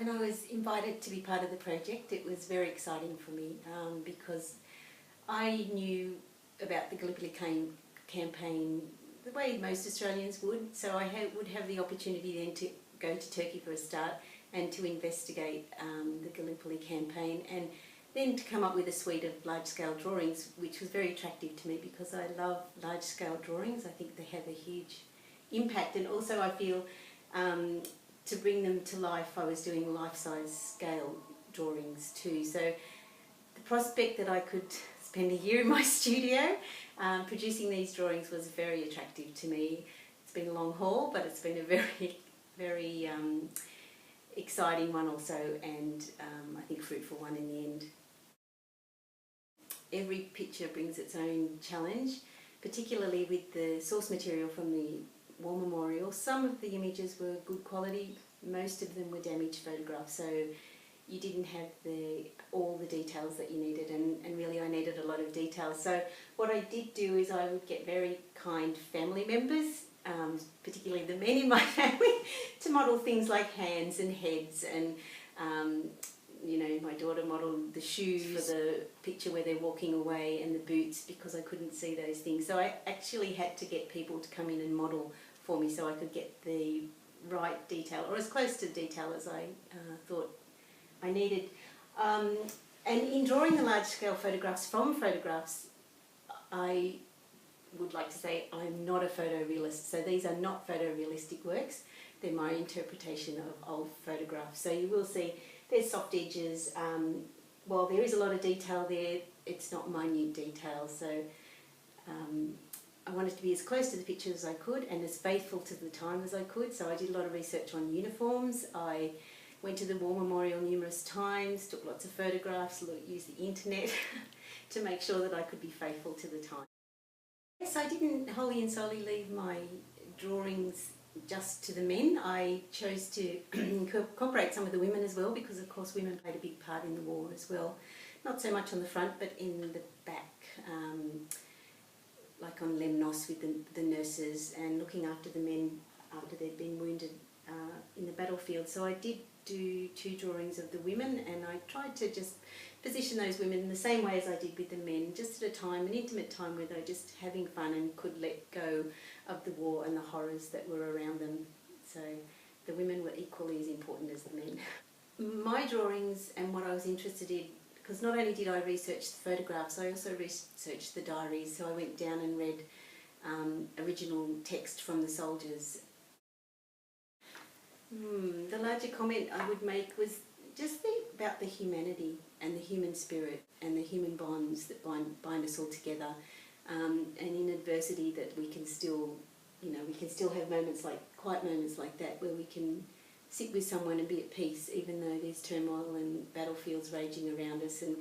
when I was invited to be part of the project, it was very exciting for me because I knew about the Gallipoli campaign the way most Australians would, so I would have the opportunity then to go to Turkey for a start and to investigate the Gallipoli campaign, and then to come up with a suite of large-scale drawings, which was very attractive to me because I love large-scale drawings. I think they have a huge impact, and also I feel to bring them to life, I was doing life-size scale drawings too. So the prospect that I could spend a year in my studio producing these drawings was very attractive to me. It's been a long haul, but it's been a very exciting one also, and I think fruitful one in the end. Every picture brings its own challenge, particularly with the source material from the War Memorial. Some of the images were good quality, most of them were damaged photographs, so you didn't have all the details that you needed, and really I needed a lot of detail. So what I did do is I would get very kind family members, particularly the men in my family, to model things like hands and heads, and you know, my daughter modelled the shoes for the picture where they're walking away, and the boots, because I couldn't see those things. So I actually had to get people to come in and model for me so I could get the right detail, or as close to detail as I thought I needed. And in drawing the large-scale photographs from photographs, I would like to say I'm not a photorealist. So these are not photorealistic works. They're my interpretation of old photographs. So you will see there's soft edges. While there is a lot of detail there, it's not minute detail. So I wanted to be as close to the picture as I could and as faithful to the time as I could. So I did a lot of research on uniforms. I went to the War Memorial numerous times, took lots of photographs, used the internet to make sure that I could be faithful to the time. Yes, I didn't wholly and solely leave my drawings just to the men. I chose to incorporate some of the women as well, because of course women played a big part in the war as well. Not so much on the front, but in the back, like on Lemnos with the nurses, and looking after the men after they'd been wounded in the battlefield. So I did do 2 drawings of the women, and I tried to just position those women in the same way as I did with the men, just at a time, an intimate time where they were just having fun and could let go of the war and the horrors that were around them. So the women were equally as important as the men. My drawings and what I was interested in, because not only did I research the photographs, I also researched the diaries. So I went down and read original text from the soldiers. The larger comment I would make was just about the humanity and the human spirit and the human bonds that bind us all together, and in adversity that we can still, you know, we can still have moments like, quiet moments like that, where we can sit with someone and be at peace even though there's turmoil and battlefields raging around us. And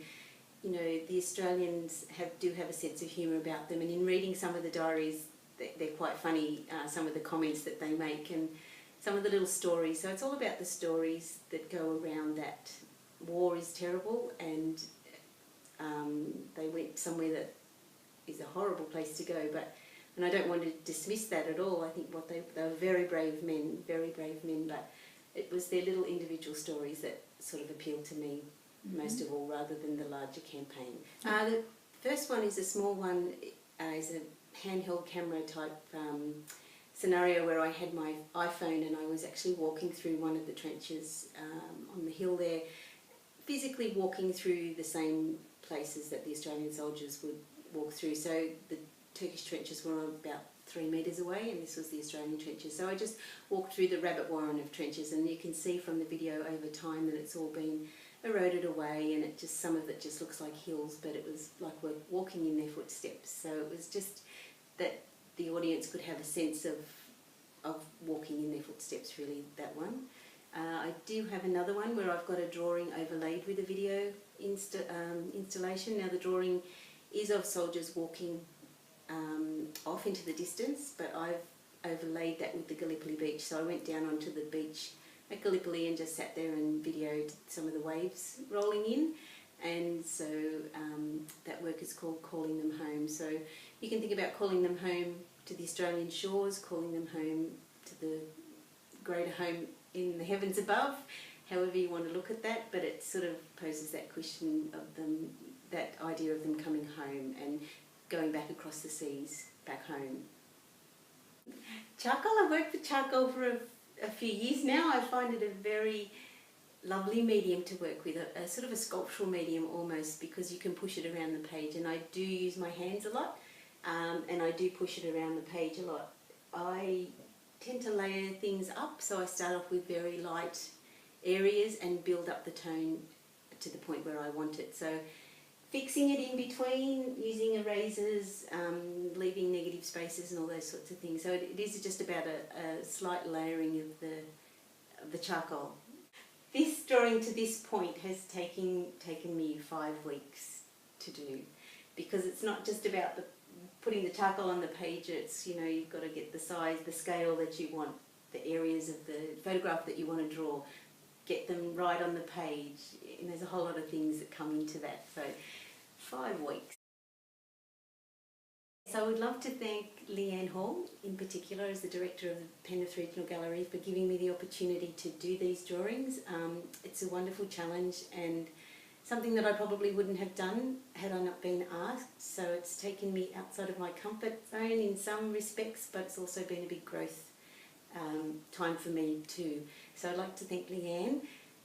you know, the Australians do have a sense of humour about them, and in reading some of the diaries, they're quite funny, some of the comments that they make and some of the little stories. So it's all about the stories that go around that. War is terrible, and they went somewhere that is a horrible place to go, and I don't want to dismiss that at all. I think they were very brave men, but it was their little individual stories that sort of appealed to me most of all, rather than the larger campaign. The first one is a small one, is a handheld camera type scenario where I had my iPhone and I was actually walking through one of the trenches on the hill there, physically walking through the same places that the Australian soldiers would walk through. So the Turkish trenches were about 3 metres away, and this was the Australian trenches. So I just walked through the rabbit warren of trenches, and you can see from the video over time that it's all been eroded away, and some of it just looks like hills, but it was like we're walking in their footsteps. So it was just that the audience could have a sense of walking in their footsteps, really, that one. I do have another one where I've got a drawing overlaid with a video installation. Now the drawing is of soldiers walking off into the distance, but I've overlaid that with the Gallipoli beach. So I went down onto the beach at Gallipoli and just sat there and videoed some of the waves rolling in. And so that work is called Calling Them Home. So you can think about calling them home to the Australian shores, calling them home to the greater home in the heavens above, however you want to look at that, but it sort of poses that question of them, that idea of them coming home and going back across the seas, back home. Charcoal, I've worked with charcoal for a few years now. I find it a very lovely medium to work with, a sort of a sculptural medium almost, because you can push it around the page, and I do use my hands a lot, and I do push it around the page a lot. I tend to layer things up, so I start off with very light areas and build up the tone to the point where I want it. So fixing it in between, using erasers, leaving negative spaces and all those sorts of things. So it is just about a slight layering of the charcoal. This drawing to this point has taken me 5 weeks to do, because it's not just about putting the charcoal on the page. It's, you know, you've got to get the size, the scale that you want, the areas of the photograph that you want to draw, get them right on the page, and there's a whole lot of things that come into that. So 5 weeks. So I would love to thank Leanne Hall in particular, as the director of the Penrith Regional Gallery, for giving me the opportunity to do these drawings. It's a wonderful challenge and something that I probably wouldn't have done had I not been asked. So it's taken me outside of my comfort zone in some respects, but it's also been a big growth time for me too. So I'd like to thank Leanne,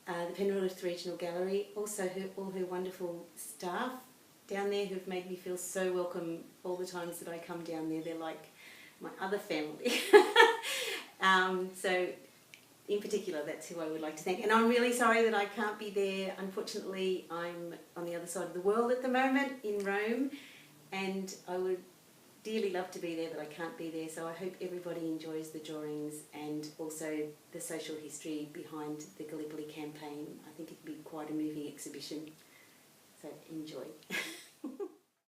the Penrith Regional Gallery, also all her wonderful staff down there who've made me feel so welcome all the times that I come down there. They're like my other family. So in particular, that's who I would like to thank. And I'm really sorry that I can't be there. Unfortunately, I'm on the other side of the world at the moment in Rome, and I would dearly love to be there, but I can't be there. So I hope everybody enjoys the drawings and also the social history behind the Gallipoli campaign. I think it'd be quite a moving exhibition. So enjoy.